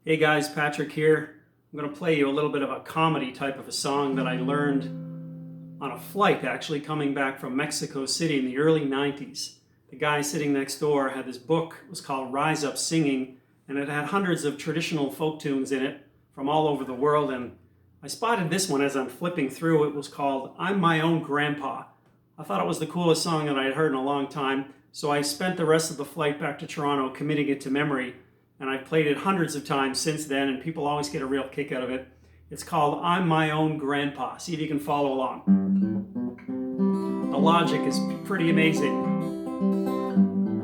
Hey guys, Patrick here. I'm going to play you a little bit of a comedy type of a song that I learned on a flight actually coming back from Mexico City in the early 90s. The guy sitting next door had this book, it was called Rise Up Singing, and it had hundreds of traditional folk tunes in it from all over the world. And I spotted this one as I'm flipping through. It was called I'm My Own Grandpa. I thought it was the coolest song that I had heard in a long time, so I spent the rest of the flight back to Toronto committing it to memory. And I've played it hundreds of times since then, and people always get a real kick out of it. It's called I'm My Own Grandpa. See if you can follow along. The logic is pretty amazing.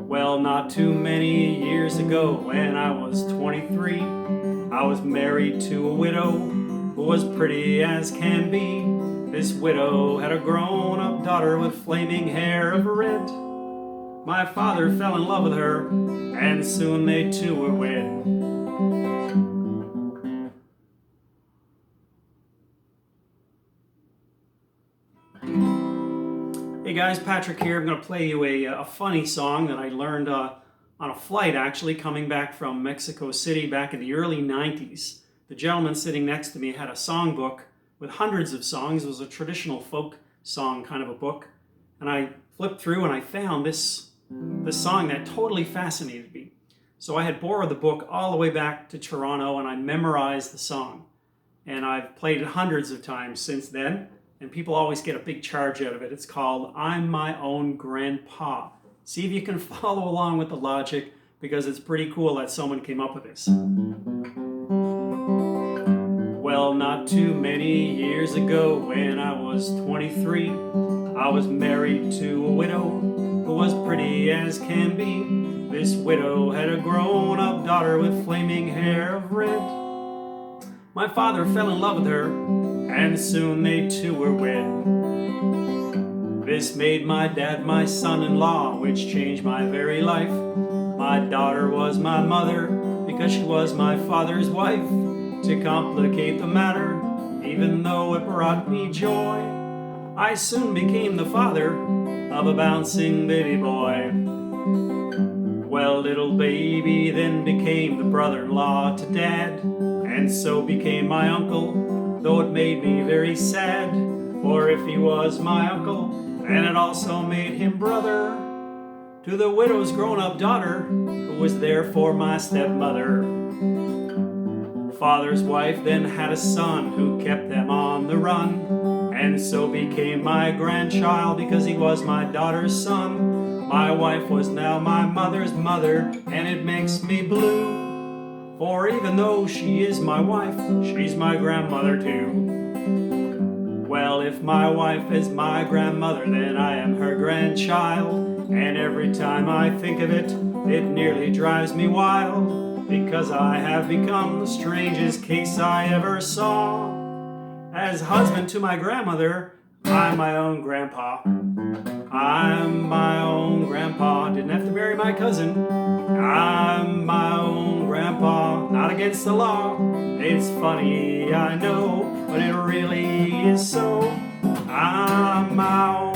Well, not too many years ago, when I was 23, I was married to a widow who was pretty as can be. This widow had a grown-up daughter with flaming hair of red. My father fell in love with her, and soon they two were wed. Hey guys, Patrick here. I'm going to play you a funny song that I learned on a flight actually coming back from Mexico City back in the early 90s. The gentleman sitting next to me had a songbook with hundreds of songs. It was a traditional folk song kind of a book. And I flipped through and I found this song that totally fascinated me. So I had borrowed the book all the way back to Toronto and I memorized the song. And I've played it hundreds of times since then, and people always get a big charge out of it. It's called I'm My Own Grandpa. See if you can follow along with the logic, because it's pretty cool that someone came up with this. Well, not too many years ago, when I was 23, I was married to a widow who was pretty as can be. This widow had a grown-up daughter with flaming hair of red. My father fell in love with her, and soon they two were wed. This made my dad my son-in-law, which changed my very life. My daughter was my mother, because she was my father's wife. To complicate the matter, even though it brought me joy, I soon became the father of a bouncing baby boy. Well, little baby then became the brother-in-law to dad, and so became my uncle, though it made me very sad. For if he was my uncle, then it also made him brother to the widow's grown-up daughter, who was therefore my stepmother. Father's wife then had a son who kept them on the run, and so became my grandchild because he was my daughter's son. My wife was now my mother's mother, and it makes me blue, for even though she is my wife, she's my grandmother too. Well, if my wife is my grandmother, then I am her grandchild, and every time I think of it, it nearly drives me wild, because I have become the strangest case I ever saw. As husband to my grandmother, I'm my own grandpa. I'm my own grandpa. Didn't have to marry my cousin. I'm my own grandpa. Not against the law. It's funny, I know, but it really is so. I'm my own